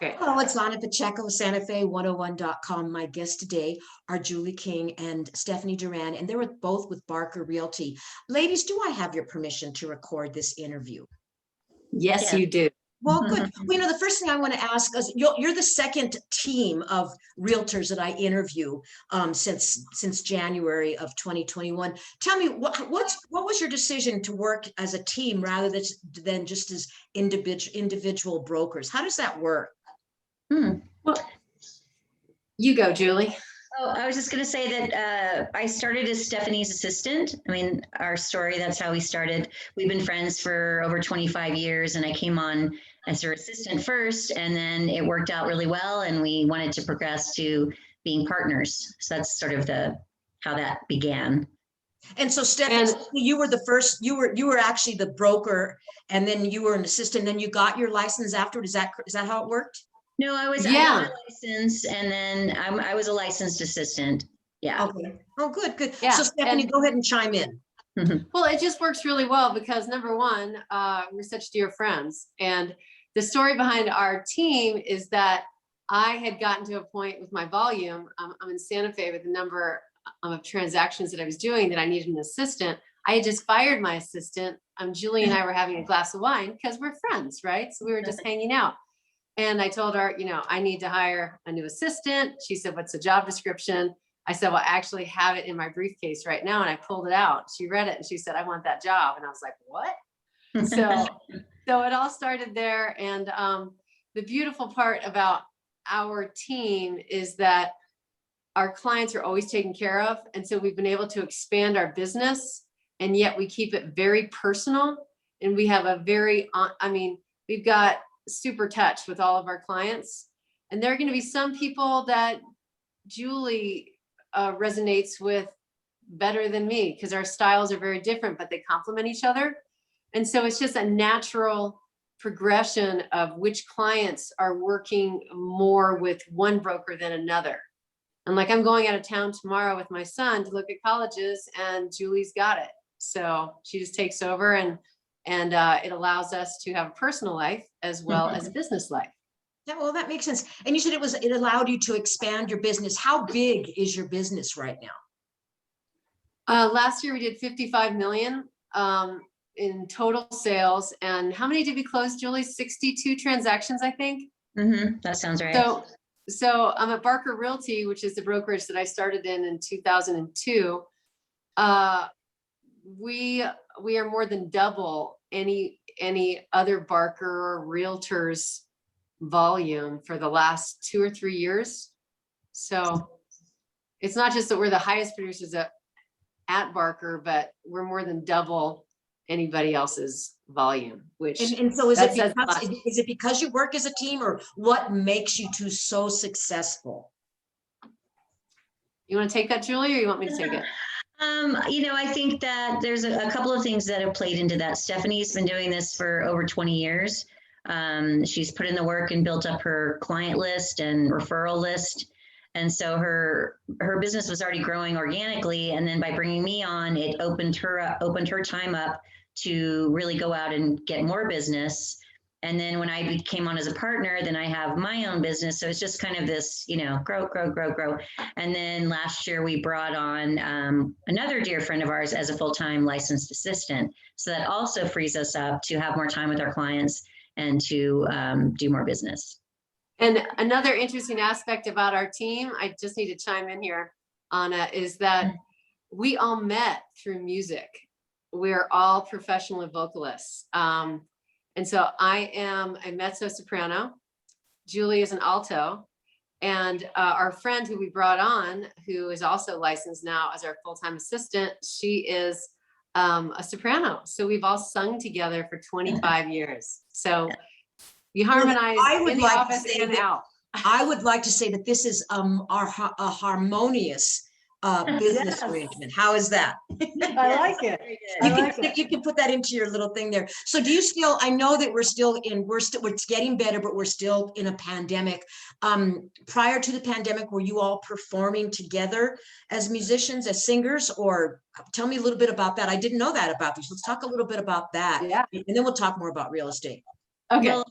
Great. Hello, it's Lana Pacheco, SantaFe101.com. My guests today are Julie King and Stephanie Duran, and they were both with Barker Realty. Ladies, do I have your permission to record this interview? Yes, you do. Well, good. Well, the first thing I want to ask is, you're the second team of realtors that I interview since January of 2021. Tell me, what was your decision to work as a team rather than just as individual brokers? How does that work? Well, you go, Julie. Oh, I was just going to say that I started as Stephanie's assistant. I mean, our story, that's how we started. We've been friends for over 25 years, and I came on as her assistant first, and then it worked out really well, and we wanted to progress to being partners. So that's sort of how that began. And so, Stephanie, you were the first. You were actually the broker, and then you were an assistant. Then you got your license afterward. Is that how it worked? No, I got a license, and then I was a licensed assistant. Yeah. Okay. Oh, good. Yeah. So, Stephanie, go ahead and chime in. Well, it just works really well because number one, we're such dear friends. And the story behind our team is that I had gotten to a point with my volume. I'm in Santa Fe with the number of transactions that I was doing that I needed an assistant. I had just fired my assistant. Julie and I were having a glass of wine because we're friends, right? So we were just hanging out. And I told her, I need to hire a new assistant. She said, what's the job description? I said, well, I actually have it in my briefcase right now. And I pulled it out. She read it and she said, I want that job. And I was like, what? So it all started there. And the beautiful part about our team is that our clients are always taken care of. And so we've been able to expand our business, and yet we keep it very personal. And we have we've got super touch with all of our clients. And there are going to be some people that Julie resonates with better than me because our styles are very different, but they complement each other. And so it's just a natural progression of which clients are working more with one broker than another. And like, I'm going out of town tomorrow with my son to look at colleges, and Julie's got it. So she just takes over, and it allows us to have a personal life as well as a business life. Yeah, well, that makes sense. And you said it allowed you to expand your business. How big is your business right now? Last year we did 55 million in total sales. And how many did we close, Julie? 62 transactions, I think. That sounds right. So I'm at Barker Realty, which is the brokerage that I started in 2002. We are more than double any other Barker Realtors volume for the last 2 or 3 years. So it's not just that we're the highest producers at Barker, but we're more than double anybody else's volume. Which and so is it because you work as a team, or what makes you two so successful? You want to take that, Julie, or you want me to take it? I think that there's a couple of things that have played into that. Stephanie's been doing this for over 20 years. She's put in the work and built up her client list and referral list. And so her business was already growing organically. And then by bringing me on, it opened her time up to really go out and get more business. And then when I came on as a partner, then I have my own business. So it's just kind of this, grow. And then last year we brought on another dear friend of ours as a full-time licensed assistant. So that also frees us up to have more time with our clients and to do more business. And another interesting aspect about our team, I just need to chime in here, Anna, is that we all met through music. We're all professional vocalists. And so I am a mezzo soprano. Julie is an alto. And our friend who we brought on, who is also licensed now as our full-time assistant, she is a soprano. So we've all sung together for 25 years. So we harmonize in the office and out. I would like to say that this is a harmonious business arrangement. How is that? I like it. You can put that into your little thing there. So do you still, I know that we're getting better, but we're still in a pandemic. Prior to the pandemic, were you all performing together as musicians, as singers, or tell me a little bit about that? I didn't know that about these. Let's talk a little bit about that. Yeah. And then we'll talk more about real estate. Okay. Well,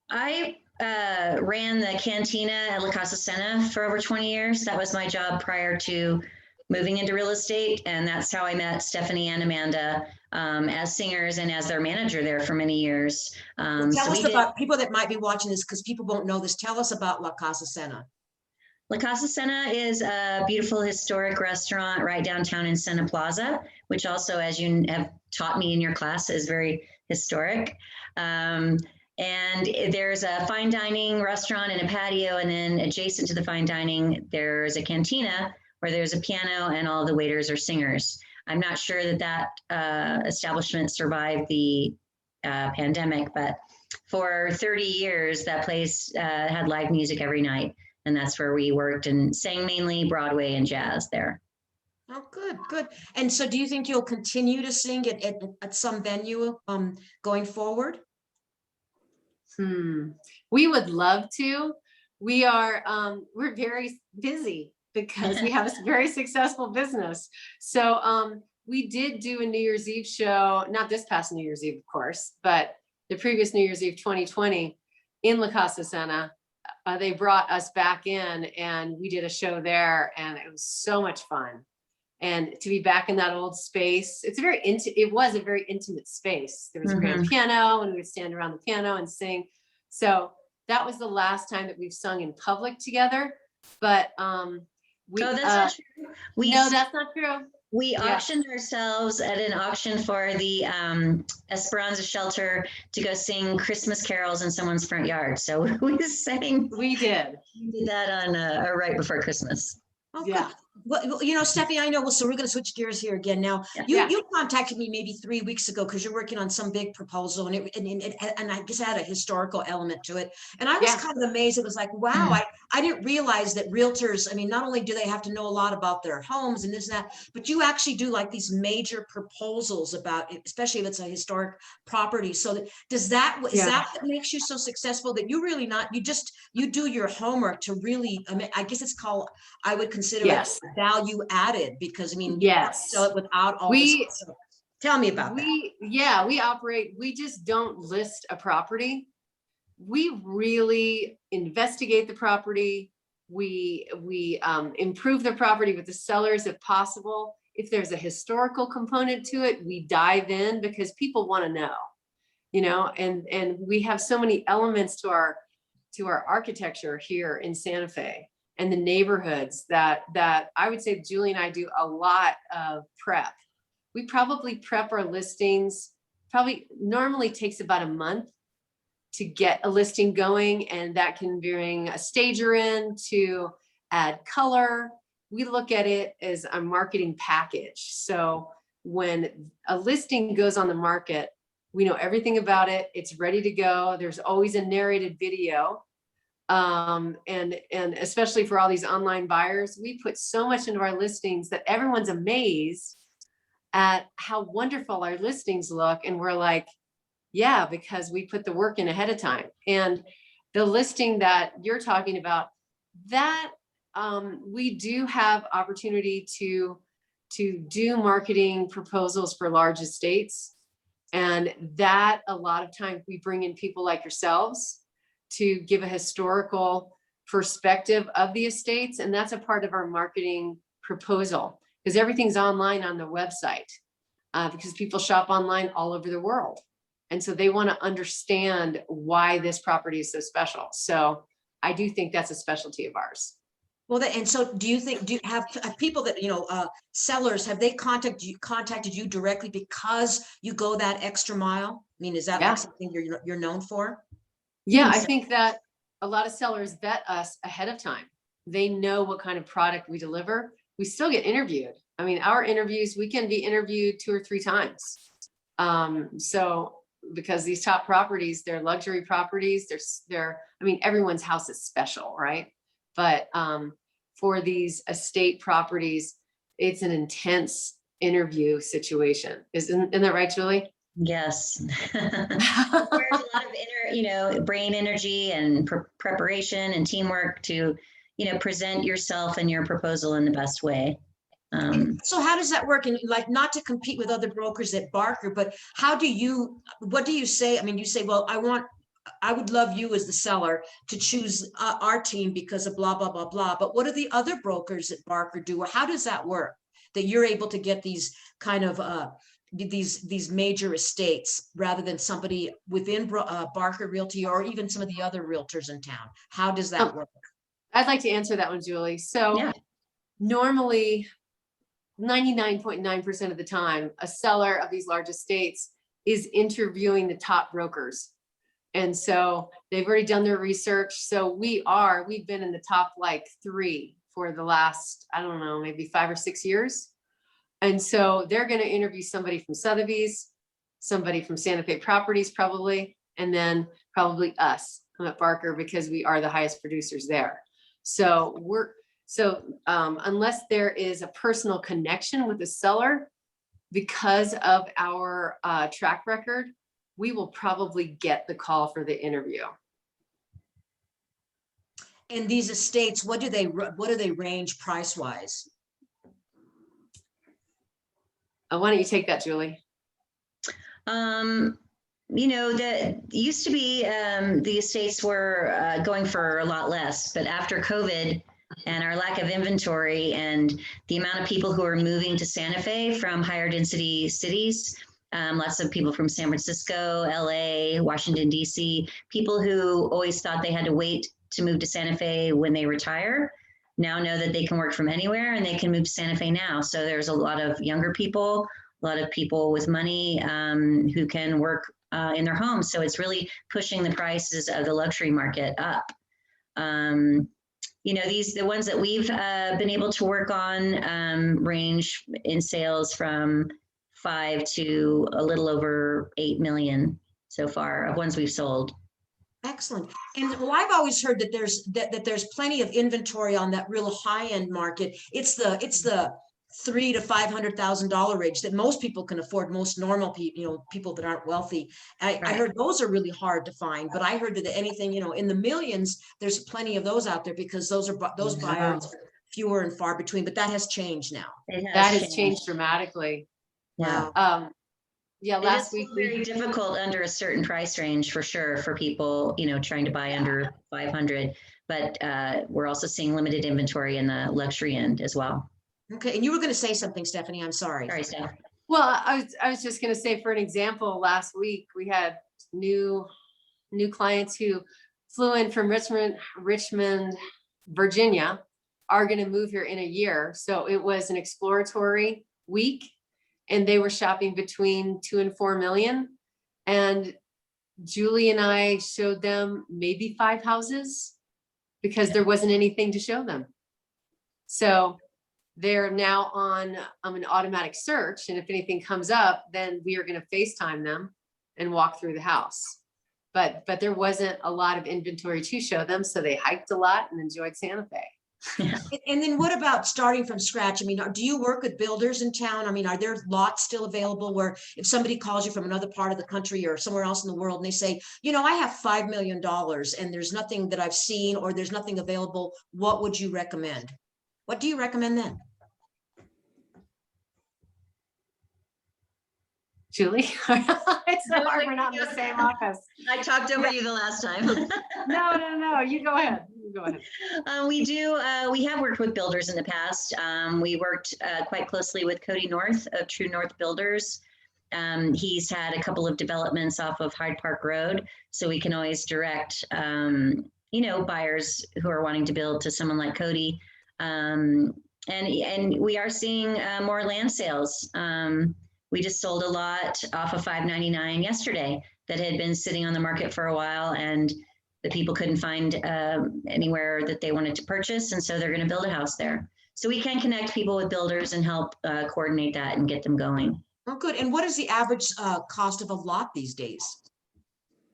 I ran the cantina at La Casa Cena for over 20 years. That was my job prior to moving into real estate. And that's how I met Stephanie and Amanda as singers and as their manager there for many years. Well, tell So us we did. about people that might be watching this because people won't know this. Tell us about La Casa Cena. La Casa Cena is a beautiful historic restaurant right downtown in Cena Plaza, which also, as you have taught me in your class, is very historic. And there's a fine dining restaurant and a patio, and then adjacent to the fine dining, there's a cantina where there's a piano and all the waiters are singers. I'm not sure that that establishment survived the pandemic, but for 30 years, that place had live music every night. And that's where we worked and sang mainly Broadway and jazz there. Oh, good, good. And so do you think you'll continue to sing at some venue going forward? We would love to. We're very busy because we have a very successful business. So we did do a New Year's Eve show, not this past New Year's Eve, of course, but the previous New Year's Eve 2020 in La Casa Cena. They brought us back in and we did a show there and it was so much fun. And to be back in that old space, it was a very intimate space. There was a grand piano and we would stand around the piano and sing. So that was the last time that we've sung in public together. But that's not true. No, that's not true. We auctioned ourselves at an auction for the Esperanza shelter to go sing Christmas carols in someone's front yard. So we sang. We did that on right before Christmas. Oh, yeah. Good. Well, you know, Stephanie, I know. Well, so we're going to switch gears here again. Now, you contacted me maybe 3 weeks ago because you're working on some big proposal, and I guess it had a historical element to it. And I was kind of amazed. It was like, wow, I didn't realize that realtors. I mean, not only do they have to know a lot about their homes and this and that, but you actually do like these major proposals about, especially if it's a historic property. So is that what makes you so successful, that you really you do your homework to really? I mean, I guess it's called. I would consider it value added, because I mean, you sell it without all this. So tell me about that. We just don't list a property. We really investigate the property. We improve the property with the sellers if possible. If there's a historical component to it, we dive in because people want to know, you know, and we have so many elements to our architecture here in Santa Fe and the neighborhoods that I would say Julie and I do a lot of prep. We probably prep our listings, normally takes about a month to get a listing going, and that can bring a stager in to add color. We look at it as a marketing package. So when a listing goes on the market, we know everything about it. It's ready to go. There's always a narrated video. And especially for all these online buyers, we put so much into our listings that everyone's amazed at how wonderful our listings look. And we're like, yeah, because we put the work in ahead of time. And the listing that you're talking about, that we do have opportunity to do marketing proposals for large estates. And that a lot of times we bring in people like yourselves to give a historical perspective of the estates. And that's a part of our marketing proposal, because everything's online on the website, because people shop online all over the world. And so they want to understand why this property is so special. So I do think that's a specialty of ours. Well, and so do you have people that, sellers, have they contacted you directly because you go that extra mile? I mean, is that like something you're known for? Yeah, I think that a lot of sellers vet us ahead of time. They know what kind of product we deliver. We still get interviewed. I mean, our interviews, we can be interviewed 2 or 3 times. So because these top properties, they're luxury properties, everyone's house is special, right? But for these estate properties, it's an intense interview situation. Isn't that right, Julie? Yes. There's a lot of brain energy and preparation and teamwork to, present yourself and your proposal in the best way. So how does that work? And like, not to compete with other brokers at Barker, but what do you say? I mean, you say, well, I want I would love you as the seller to choose our team because of blah, blah, blah, blah. But what do the other brokers at Barker do? Or how does that work? That you're able to get these kind of, these major estates rather than somebody within Barker Realty or even some of the other realtors in town? How does that work? I'd like to answer that one, Julie. So Yeah. normally 99.9% of the time, a seller of these large estates is interviewing the top brokers. And so they've already done their research. So we've been in the top like 3 for the last, I don't know, maybe 5 or 6 years. And so they're going to interview somebody from Sotheby's, somebody from Santa Fe Properties probably, and then probably us. I'm at Barker because we are the highest producers there. So unless there is a personal connection with the seller, because of our track record, we will probably get the call for the interview. And these estates, what do they range price wise? Why don't you take that, Julie? You know, that used to be the estates were going for a lot less, but after COVID and our lack of inventory and the amount of people who are moving to Santa Fe from higher density cities, lots of people from San Francisco, LA, Washington, DC, people who always thought they had to wait to move to Santa Fe when they retire, now know that they can work from anywhere and they can move to Santa Fe now. So there's a lot of younger people, a lot of people with money who can work in their homes. So it's really pushing the prices of the luxury market up. You know, the ones that we've been able to work on range in sales from 5 to a little over 8 million so far of ones we've sold. Excellent. And well, I've always heard that there's plenty of inventory on that real high end market. It's the $300,000 to $500,000 range that most people can afford. Most normal people, people that aren't wealthy. I heard those are really hard to find, but I heard that anything, in the millions, there's plenty of those out there because those buyers are fewer and far between. But that has changed now. That has changed dramatically. Yeah. Last week very difficult under a certain price range for sure for people, trying to buy under 500. But we're also seeing limited inventory in the luxury end as well. Okay, and you were going to say something, Stephanie. I'm sorry. Sorry, Steph. Well, I was just going to say, for an example, last week we had new clients who flew in from Richmond, Virginia, are going to move here in a year. So it was an exploratory week, and they were shopping between 2 and 4 million. And Julie and I showed them maybe 5 houses because there wasn't anything to show them. So they're now on an automatic search. And if anything comes up, then we are going to FaceTime them and walk through the house. But there wasn't a lot of inventory to show them. So they hiked a lot and enjoyed Santa Fe. And then what about starting from scratch? I mean, do you work with builders in town? I mean, are there lots still available where if somebody calls you from another part of the country or somewhere else in the world and they say, I have $5 million and there's nothing that I've seen or there's nothing available, what would you recommend? What do you recommend then? Julie, it's so hard we're not in the same office. I talked over you the last time. No, you go ahead. We have worked with builders in the past. We worked quite closely with Cody North of True North Builders. He's had a couple of developments off of Hyde Park Road, so we can always direct, buyers who are wanting to build to someone like Cody. And we are seeing more land sales. We just sold a lot off of 599 yesterday that had been sitting on the market for a while, and the people couldn't find anywhere that they wanted to purchase, and so they're going to build a house there. So we can connect people with builders and help coordinate that and get them going. Oh, good. And what is the average cost of a lot these days?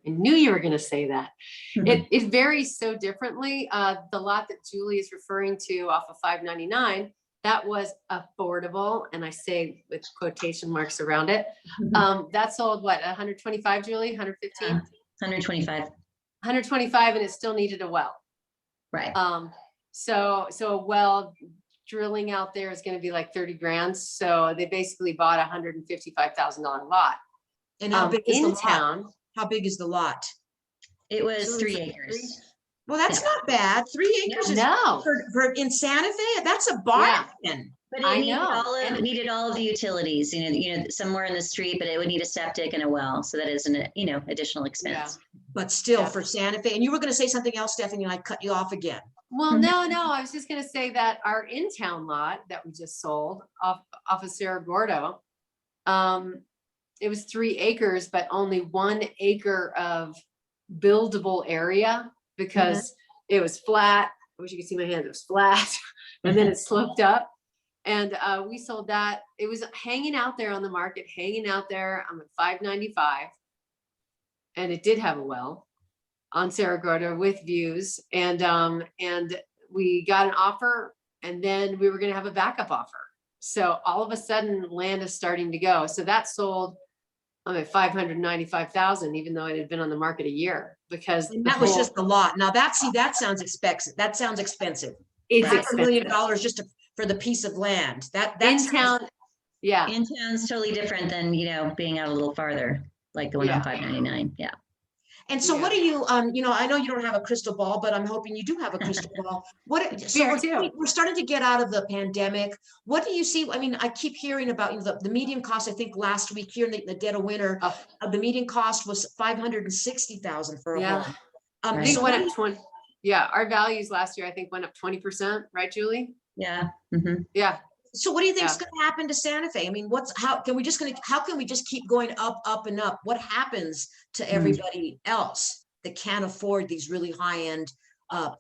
I knew you were going to say that. Mm-hmm. It varies so differently. The lot that Julie is referring to off of 599, that was affordable, and I say with quotation marks around it. That sold what, 125, Julie? 115? 125. 125, and it still needed a well. Right. So a well drilling out there is going to be like 30 grand. So they basically bought $155,000 lot. And how big is in the lot? town? How big is the lot? It was So 3 it's acres. Well, that's Yeah. not bad. 3 acres is No, for in Santa Fe. That's a yeah, bargain. But I it needed know. all of, And needed all of the utilities, somewhere in the street, but it would need a septic and a well. So that is an, additional yeah, expense. But still Yeah. for Santa Fe. And you were going to say something else, Stephanie, and I cut you off again. well, no, I was just gonna say that our in-town lot that we just sold off of Cerro Gordo, it was 3 acres, but only 1 acre of buildable area because it was flat. I wish you could see my hand. It was flat, and then it sloped up. And we sold that. It was hanging out there on the market, hanging out there. I'm at $595, and it did have a well on Cerro Gordo with views. And we got an offer, and then we were going to have a backup offer. So all of a sudden, land is starting to go. So that sold. I'm at 595,000, even though it had been on the market a year, because And the that was whole- just a lot. Now that sounds expensive. That sounds expensive. it's $500,000 expensive. just for the piece of land. That In sounds- town. Yeah, In town's totally different than, being out a little farther, like the one Yeah. on 599. Yeah. And so what Yeah. do you, I know you don't have a crystal ball, but I'm hoping you do have a crystal ball. So Here too. we're starting to get out of the pandemic. What do you see? I mean, I keep hearing about the median cost. I think last week here in the dead of winter, Oh. the median cost was 560,000 for a Yeah. home. I Right. think So went what do up 20. Yeah, our values last year, I think, went up 20%, right, Julie? Yeah. hmm Yeah. So what do you think is Yeah. going to happen to Santa Fe? I mean, how can we just keep going up and up? What happens to everybody else that can't afford these really high end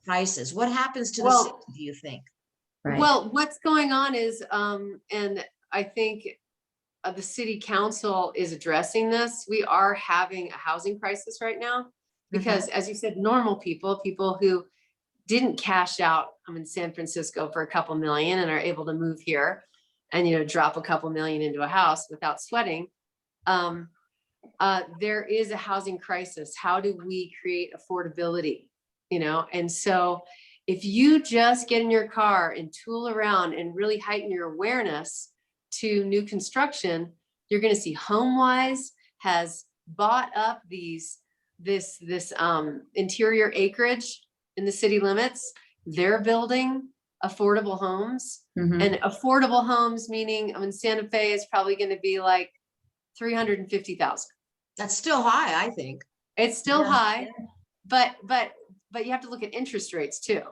prices? What happens to the Well- city, do you think? Right. Well, what's going on is, and I think the city council is addressing this. We are having a housing crisis right now because, as you said, normal people who didn't cash out. I'm in San Francisco for a couple million and are able to move here and, drop a couple million into a house without sweating. There is a housing crisis. How do we create affordability? And so if you just get in your car and tool around and really heighten your awareness to new construction, you're going to see HomeWise has bought up this interior acreage in the city limits. They're building affordable homes, Mhm. and affordable homes meaning, Santa Fe is probably going to be like 350,000. That's still high, I think. It's still Yeah, high, but you have to look at interest rates too.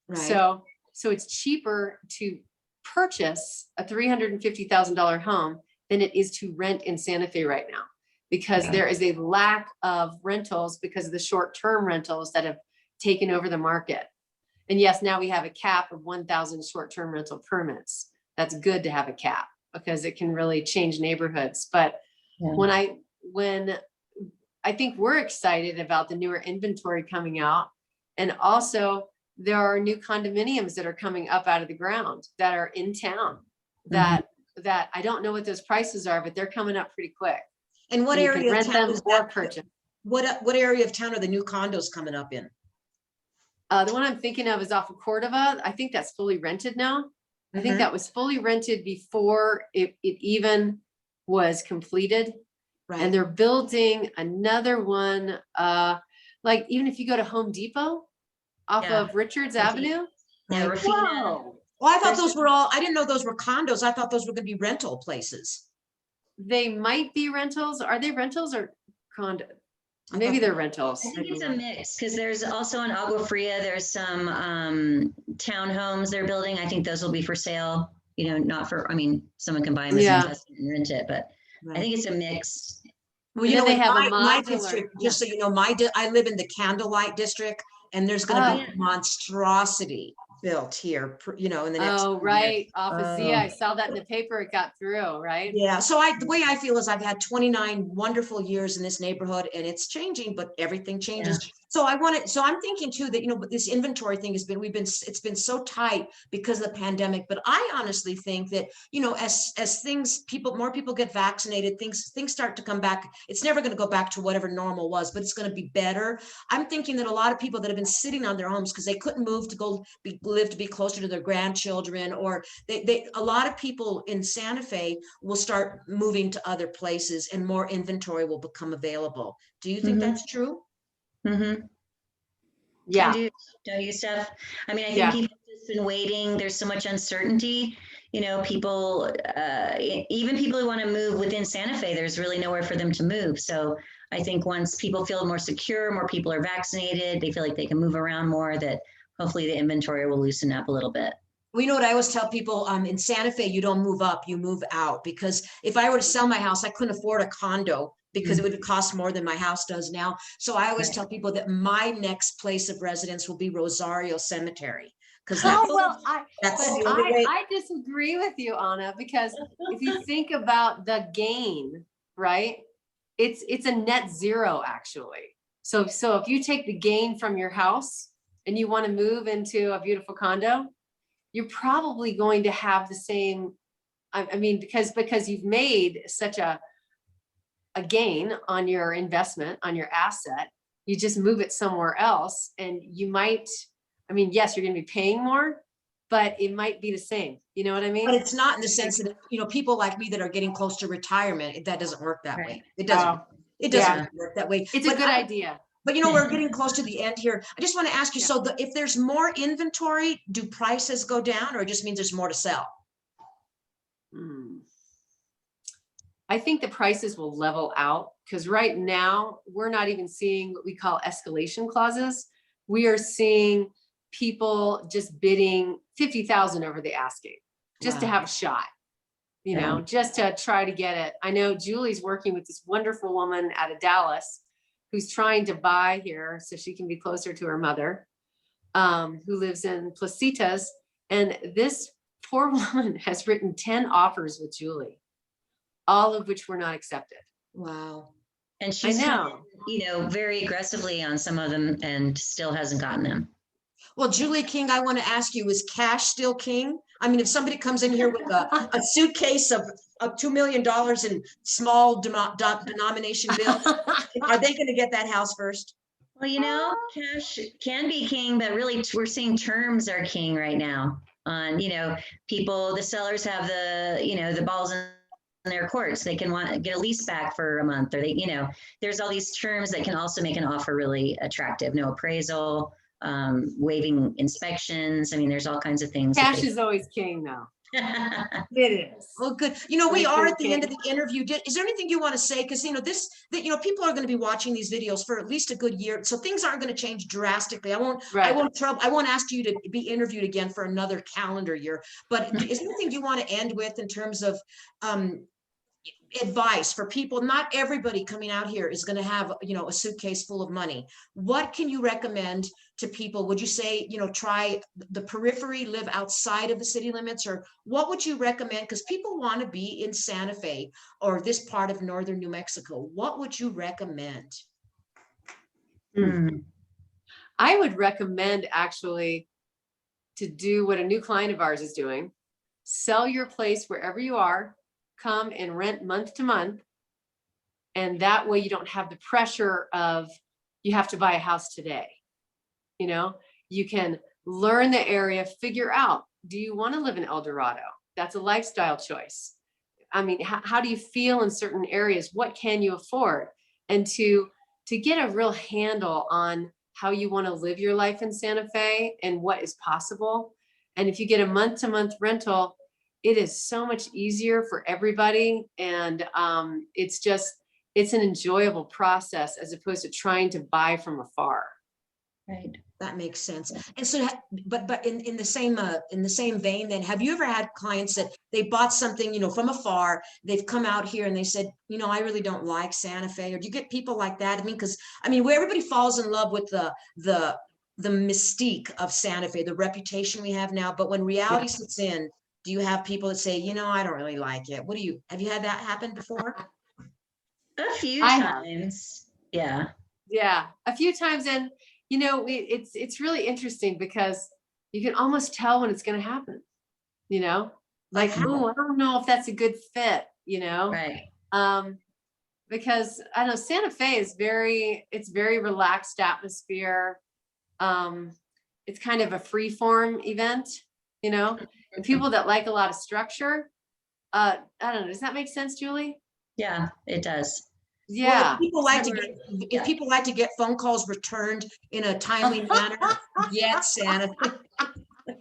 Right. So it's cheaper to purchase a $350,000 home than it is to rent in Santa Fe right now, because Yeah. there is a lack of rentals because of the short-term rentals that have taken over the market. And yes, now we have a cap of 1,000 short-term rental permits. That's good to have a cap because it can really change neighborhoods. But Yeah. when I think we're excited about the newer inventory coming out, and also there are new condominiums that are coming up out of the ground that are in town that I don't know what those prices are, but they're coming up pretty quick. And what And you can area of rent town them is or that? purchase. What area of town are the new condos coming up in? The one I'm thinking of is off of Cordova. I think that's fully rented now. I think that was fully rented before it even was completed. And Right. they're building another one, like even if you go to Home Depot off Yeah. of Richards Rafina. Avenue. Yeah, Right. Rafina. Whoa, Well, I thought There's- those were I didn't know those were condos. I thought those were going to be rental places. they might be rentals. Are they rentals or condo? I Maybe thought- they're rentals. I think it's a mix because there's also in Agua Fria, there's some townhomes they're building. I think those will be for sale, not for, someone can buy them as an Yeah. investment and rent it, but I Right. think it's a mix. Well, And then they in have a my modular- district, just so you know, I live in the Candlelight district, and there's going to be Oh. a monstrosity built here, in the next. Oh, few years. right, off of Zia. Oh. I saw that in the paper. It got through, right? Yeah, so the way I feel is I've had 29 wonderful years in this neighborhood, and it's changing, but everything changes. So I'm thinking too that, but this inventory thing it's been so tight because of the pandemic. But I honestly think that, as more people get vaccinated, things start to come back. It's never going to go back to whatever normal was, but it's going to be better. I'm thinking that a lot of people that have been sitting on their homes because they couldn't move to live to be closer to their grandchildren, or a lot of people in Santa Fe will start moving to other places and more inventory will become available. Do you think Mhm. that's true? Mm-hmm. Yeah. Don't you, Steph? I mean, I think Yeah. people have just been waiting. There's so much uncertainty. You know, people, even people who want to move within Santa Fe, there's really nowhere for them to move. So I think once people feel more secure, more people are vaccinated, they feel like they can move around more, that hopefully the inventory will loosen up a little bit. Well, you know what I always tell people, in Santa Fe, you don't move up, you move out. Because if I were to sell my house, I couldn't afford a condo because it would cost more than my house does now. So I always tell people that my next place of residence will be Rosario Cemetery. Because Oh, well, that's the only way. I disagree with you, Anna, because if you think about the gain, right? It's a net zero actually. So if you take the gain from your house and you want to move into a beautiful condo, you're probably going to have the same, I mean, because you've made such a gain on your investment, on your asset, you just move it somewhere else and you might, I mean, yes, you're going to be paying more, but it might be the same. You know what I mean? But it's not in the sense that, you know, people like me that are getting close to retirement, that doesn't work that way. Right. It doesn't. Oh, It doesn't yeah. work that way. It's a But good idea. But you know, we're getting close to the end here. I just want to ask you, Yeah. so if there's more inventory, do prices go down, or it just means there's more to sell? I think the prices will level out because right now we're not even seeing what we call escalation clauses. We are seeing people just bidding 50,000 over the asking just to Wow. have a shot, you know, just to try to get it. I know Julie's working with this wonderful woman out of Dallas who's trying to buy here so she can be closer to her mother, who lives in Placitas. And this poor woman has written 10 offers with Julie, all of which were not accepted. Wow. And she's, I know. you know, very aggressively on some of them and still hasn't gotten them. Well, Julie King, I want to ask you, is cash still king? I mean, if somebody comes in here with a suitcase of $2 million in small denomination bills, are they going to get that house first? Well, you know, cash can be king, but really we're seeing terms are king right now. On, you know, people, the sellers have the, you know, the balls in their courts. They can get a lease back for a month, or they, you know, there's all these terms that can also make an offer really attractive. No appraisal, waiving inspections. I mean, there's all kinds of things. Cash is always king though. It is. Well, good. You know, we Like, are at the end of okay. the interview. Is there anything you want to say? Because, you know, you know, people are going to be watching these videos for at least a good year. So things aren't going to change drastically. I won't ask you to be interviewed again for another calendar year. But is there anything you want to end with in terms of advice for people? Not everybody coming out here is going to have, you know, a suitcase full of money. What can you recommend to people? Would you say, you know, try the periphery, live outside of the city limits, or what would you recommend? Because people want to be in Santa Fe or this part of northern New Mexico. What would you recommend? I would recommend actually to do what a new client of ours is doing. Sell your place wherever you are, come and rent month to month. And that way you don't have the pressure of you have to buy a house today. You know, you can learn the area, figure out, do you want to live in El Dorado? That's a lifestyle choice. I mean, how do you feel in certain areas? What can you afford? And to get a real handle on how you want to live your life in Santa Fe and what is possible. And if you get a month-to-month rental, it is so much easier for everybody. And it's an enjoyable process as opposed to trying to buy from afar. Right. That makes sense. And so, but in the same vein, then, have you ever had clients that they bought something, you know, from afar, they've come out here and they said, you know, I really don't like Santa Fe? Or do you get people like that? I mean, because I mean, where everybody falls in love with the mystique of Santa Fe, the reputation we have now, but when reality sits in, do you have people that say, you know, I don't really like it? Have you had that happen before? A few times. Yeah. Yeah, a few times. And you know, it's really interesting because you can almost tell when it's going to happen, you know, like, oh, I don't know if that's a good fit, you know, Right. Because I know Santa Fe is it's very relaxed atmosphere. It's kind of a free form event, you know, and people that like a lot of structure, I don't know, does that make sense, Julie? Yeah, it does. Yeah. If people like to Summer- get, if people like to get phone calls returned in a timely manner, get Santa.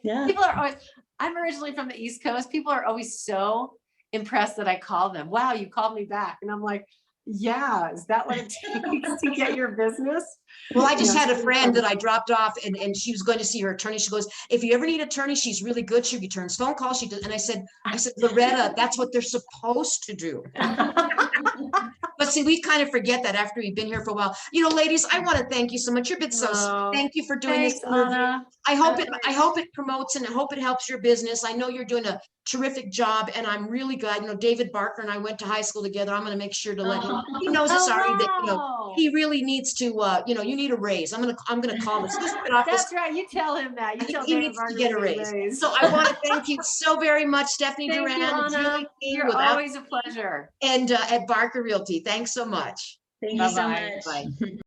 Yeah. People are always, I'm originally from the East Coast. People are always so impressed that I call them. Wow, you called me back. And I'm like, yeah, is that what it takes to get your business? Well, I just You know, had a it's friend really that I dropped off and she was going to see her attorney. She goes, if you ever need an attorney, she's really good. She returns phone calls. She does. And I said, Loretta, that's what they're supposed to do. But see, we kind of forget that after we've been here for a while. You know, ladies, I want to thank you so much. You've been so sweet. Oh, Thank you for doing thanks, this interview. Anna. I hope That's it, great. I hope it promotes and I hope it helps your business. I know you're doing a terrific job and I'm really glad, you know, David Barker and I went to high school together. I'm going to make sure to let him, he knows it's already that, you know, wow. he really needs to, you know, you need a raise. I'm going to call him. As soon as we get off this, That's right. You tell him that. You tell he David needs to Barker get a we need raise. So I want to thank you so very much, Stephanie Thank Duran, you, Anna. Julie King You're without, always a pleasure. and at Barker Realty. Thanks so much. Thank you so Bye-bye. much. Bye.